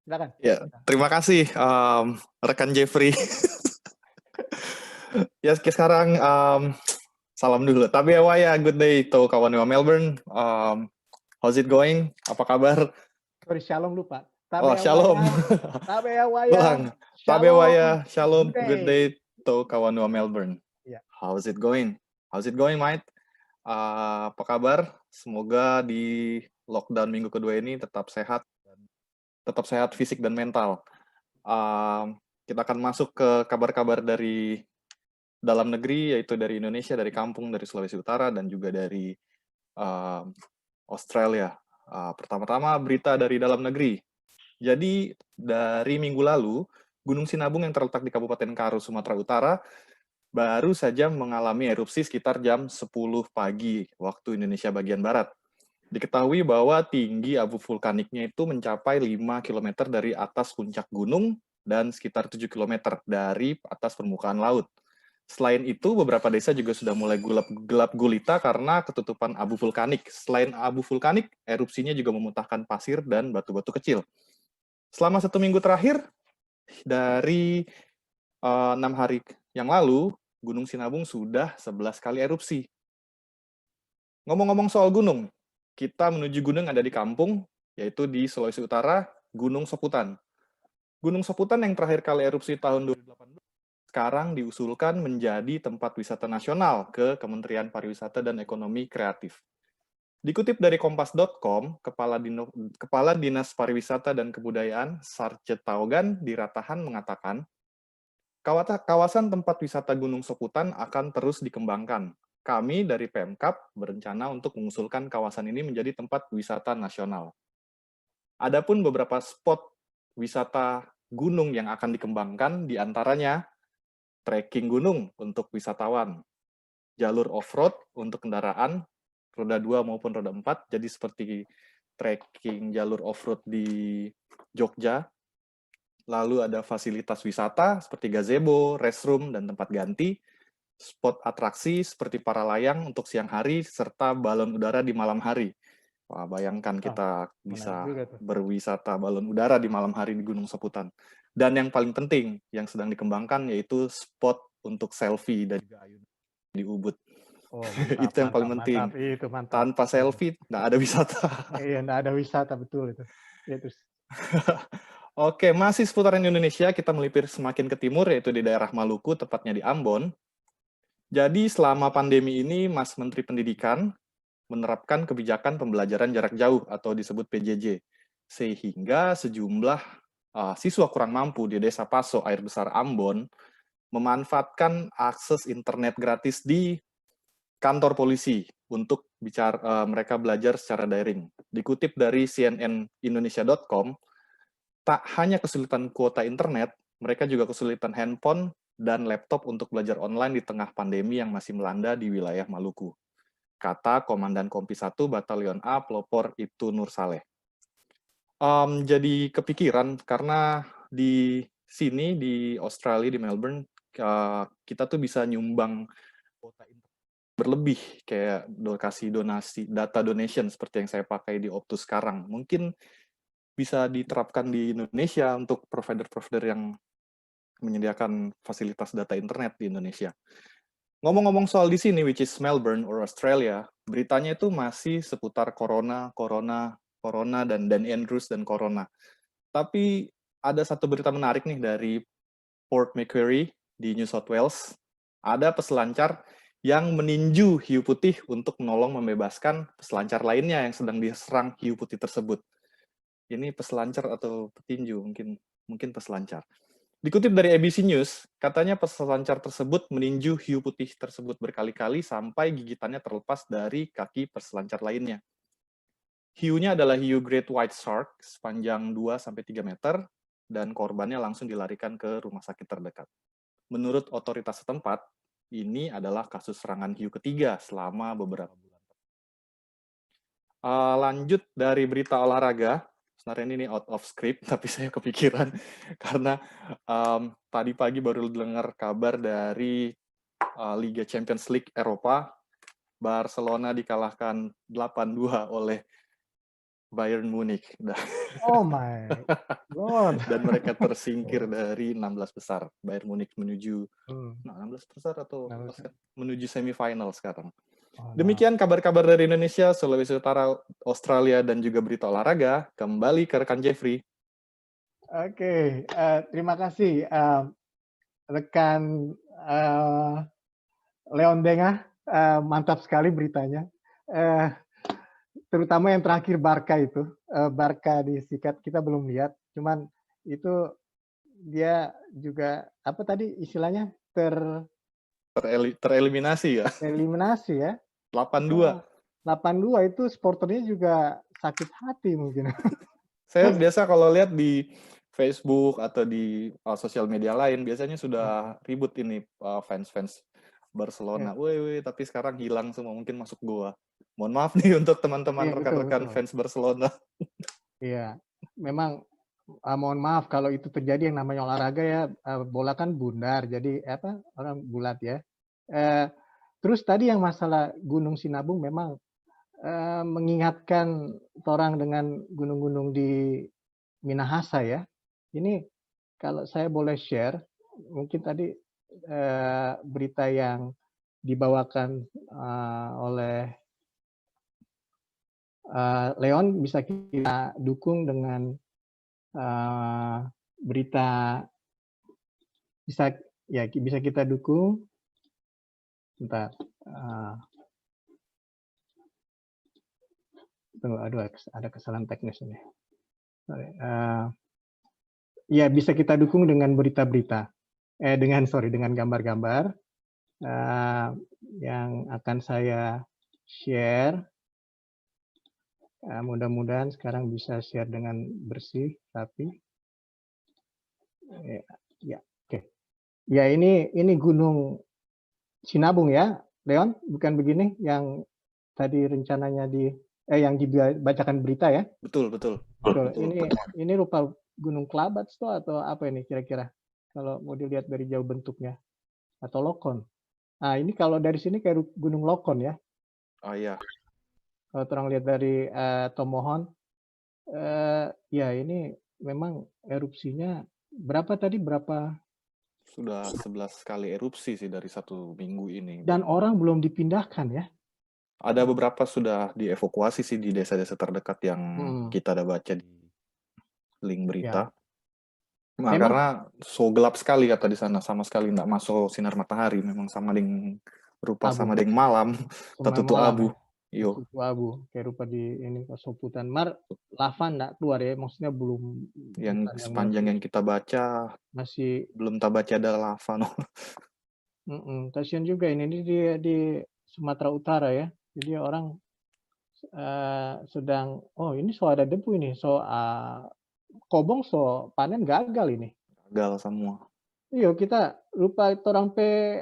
Silakan. Ya, terima kasih rekan Jeffrey. Ya, sekarang salam dulu. Tapi ya, good day to kawan Melbourne. How's it going? Apa kabar? Sorry, shalom lupa. Oh, Tabe shalom. waya, tabe waya, Ulang. Tabe shalom, waya, shalom, good good day. day to kawan Melbourne. Ya, How's it going? How's it going, mate? Apa kabar? Semoga di lockdown minggu kedua ini tetap sehat fisik dan mental. Kita akan masuk ke kabar-kabar dari dalam negeri, yaitu dari Indonesia, dari kampung, dari Sulawesi Utara, dan juga dari Australia. Pertama-tama berita dari dalam negeri. Jadi dari minggu lalu, Gunung Sinabung yang terletak di Kabupaten Karo, Sumatera Utara, baru saja mengalami erupsi sekitar jam 10 pagi waktu Indonesia bagian Barat. Diketahui bahwa tinggi abu vulkaniknya itu mencapai 5 km dari atas puncak gunung dan sekitar 7 km dari atas permukaan laut. Selain itu, beberapa desa juga sudah mulai gelap gulita karena ketutupan abu vulkanik. Selain abu vulkanik, erupsinya juga memuntahkan pasir dan batu-batu kecil. Selama 1 minggu terakhir, dari 6 hari yang lalu, Gunung Sinabung sudah 11 kali erupsi. Ngomong-ngomong soal gunung, kita menuju gunung ada di kampung, yaitu di Sulawesi Utara, Gunung Soputan. Gunung Soputan yang terakhir kali erupsi tahun 2018, sekarang diusulkan menjadi tempat wisata nasional ke Kementerian Pariwisata dan Ekonomi Kreatif. Dikutip dari kompas.com, Kepala Dinas Pariwisata dan Kebudayaan Sarce Taogan di Ratahan mengatakan, kawasan tempat wisata Gunung Soputan akan terus dikembangkan. Kami dari Pemkab berencana untuk mengusulkan kawasan ini menjadi tempat wisata nasional. Adapun beberapa spot wisata gunung yang akan dikembangkan, diantaranya trekking gunung untuk wisatawan, jalur off-road untuk kendaraan, roda 2 maupun roda 4, jadi seperti trekking jalur off-road di Jogja. Lalu ada fasilitas wisata seperti gazebo, restroom, dan tempat ganti, spot atraksi seperti para layang untuk siang hari, serta balon udara di malam hari. Wah, bayangkan kita bisa berwisata balon udara di malam hari di Gunung Soputan. Dan yang paling penting, yang sedang dikembangkan, yaitu spot untuk selfie dan juga ayunan di Ubud. oh mantap, Itu yang paling mantap, penting. mantap, itu mantap. Tanpa selfie, nggak ada wisata. Iya, nggak ada wisata, betul itu. Ya, terus. Oke, masih seputaran Indonesia, kita melipir semakin ke timur, yaitu di daerah Maluku, tepatnya di Ambon. Jadi selama pandemi ini, Mas Menteri Pendidikan menerapkan kebijakan pembelajaran jarak jauh atau disebut PJJ, sehingga sejumlah siswa kurang mampu di Desa Paso, Air Besar Ambon, memanfaatkan akses internet gratis di kantor polisi untuk mereka belajar secara daring. Dikutip dari cnnindonesia.com, tak hanya kesulitan kuota internet, mereka juga kesulitan handphone dan laptop untuk belajar online di tengah pandemi yang masih melanda di wilayah Maluku, kata Komandan Kompi 1 Batalion A Pelopor Ibtu Nur Saleh. Jadi kepikiran karena di sini, di Australia, di Melbourne, kita tuh bisa nyumbang kuota internet berlebih, kayak kasih donasi, data donation seperti yang saya pakai di Optus sekarang. Mungkin bisa diterapkan di Indonesia untuk provider-provider yang menyediakan fasilitas data internet di Indonesia. Ngomong-ngomong soal di sini, which is Melbourne or Australia, beritanya itu masih seputar corona, dan Dan Andrews dan corona. Tapi ada satu berita menarik nih dari Port Macquarie di New South Wales. Ada peselancar yang meninju hiu putih untuk menolong membebaskan peselancar lainnya yang sedang diserang hiu putih tersebut. Ini peselancar atau petinju? Mungkin peselancar. Dikutip dari ABC News, katanya peselancar tersebut meninju hiu putih tersebut berkali-kali sampai gigitannya terlepas dari kaki peselancar lainnya. Hiunya adalah hiu Great White Shark sepanjang 2-3 meter, dan korbannya langsung dilarikan ke rumah sakit terdekat. Menurut otoritas setempat, ini adalah kasus serangan hiu ketiga selama beberapa bulan. Lanjut dari berita olahraga, sebenarnya ini out of script, tapi saya kepikiran karena tadi pagi baru dengar kabar dari Liga Champions League Eropa, Barcelona dikalahkan 8-2 oleh Bayern Munich. Oh my god. Dan mereka tersingkir dari 16 besar. Bayern Munich menuju 16 besar atau menuju semifinal sekarang. Demikian kabar-kabar dari Indonesia, Sulawesi Utara, Australia, dan juga berita olahraga. Kembali ke rekan Jeffrey. Oke, terima kasih rekan Leon Dengah. Mantap sekali beritanya. Terutama yang terakhir Barca itu. Barca disikat, kita belum lihat. Cuman itu dia juga, apa tadi istilahnya? Tereliminasi ya? Tereliminasi ya. 8-2. 8-2 itu supporternya juga sakit hati mungkin. Saya biasa kalau lihat di Facebook atau di sosial media lain, biasanya sudah ribut ini fans-fans Barcelona. Woi, tapi sekarang hilang semua, mungkin masuk goa. Mohon maaf nih untuk teman-teman rekan-rekan fans Barcelona. Iya, memang mohon maaf kalau itu terjadi, yang namanya olahraga ya, bola kan bundar, jadi apa orang bulat ya. Terus tadi yang masalah Gunung Sinabung memang mengingatkan orang dengan gunung-gunung di Minahasa ya. Ini kalau saya boleh share, mungkin tadi berita yang dibawakan oleh Leon bisa kita dukung dengan berita, bisa kita dukung. Bentar. Tunggu, aduh, ada kesalahan teknis ini. Ya, bisa kita dukung dengan berita-berita, dengan gambar-gambar yang akan saya share. Mudah-mudahan sekarang bisa share dengan bersih, rapi. Ya, oke. Ya, ini Gunung Sinabung ya, Leon, bukan begini yang tadi rencananya yang dibacakan berita ya? Betul. Ini rupa Gunung Kelabat atau apa ini kira-kira? Kalau mau dilihat dari jauh bentuknya, atau Lokon. Nah, ini kalau dari sini kayak Gunung Lokon ya? Oh iya. Kalau orang lihat dari Tomohon, ya ini memang erupsinya berapa? Sudah 11 kali erupsi sih dari 1 minggu ini. Dan orang belum dipindahkan ya? Ada beberapa sudah dievakuasi sih di desa-desa terdekat yang kita ada baca di link berita. Ya. Nah, karena gelap sekali kata di sana, sama sekali nggak masuk sinar matahari, memang sama dengan malam, tertutup abu. Tertutup abu, kayak rupa di ini Soputan. Lava nggak keluar ya, maksudnya belum. Yang sepanjang yang kita baca masih belum tak baca ada lava no. Kasian juga ini di Sumatera Utara ya. Jadi orang sedang, ini ada debu ini, kobong panen gagal ini. Gagal semua. Iya, kita lupa orang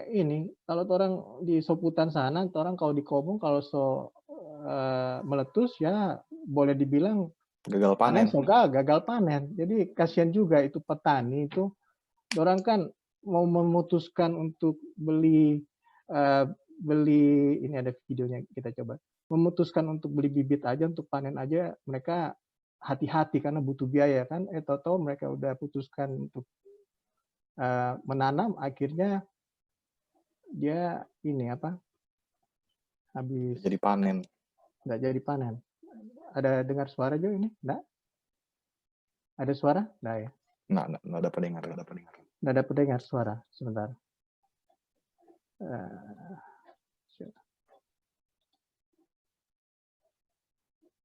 ini, kalau orang di Soputan sana, orang kalau di kobong kalau meletus ya boleh dibilang gagal panen. Gagal panen. Jadi kasihan juga itu petani itu. Orang kan mau memutuskan untuk beli ini ada videonya, kita coba. Memutuskan untuk beli bibit aja, untuk panen aja, mereka hati-hati karena butuh biaya kan. Tahu-tahu mereka udah putuskan untuk menanam, akhirnya dia ini habis jadi panen. Nggak jadi panen. Ada dengar suara juga ini? Nggak? Ada suara? Nggak ya? Nggak ada pendengar. Nggak ada pendengar suara. Sebentar.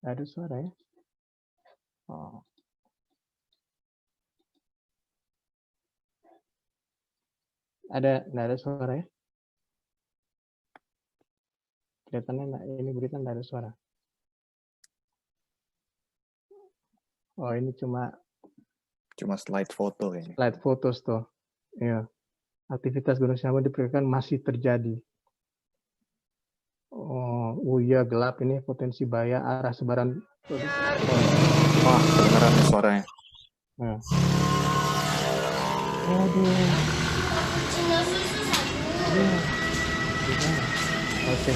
Ada suara ya? Oh. Nggak ada suara ya? Kelihatannya ini berita nggak ada suara. Oh, ini cuma slide foto ini. Slide foto tuh. Iya. Aktivitas Gunung Sinabung diperkirakan masih terjadi. Oh iya, gelap ini, potensi bahaya arah sebaran. Wah, kedengaran suaranya. Aduh. Oke.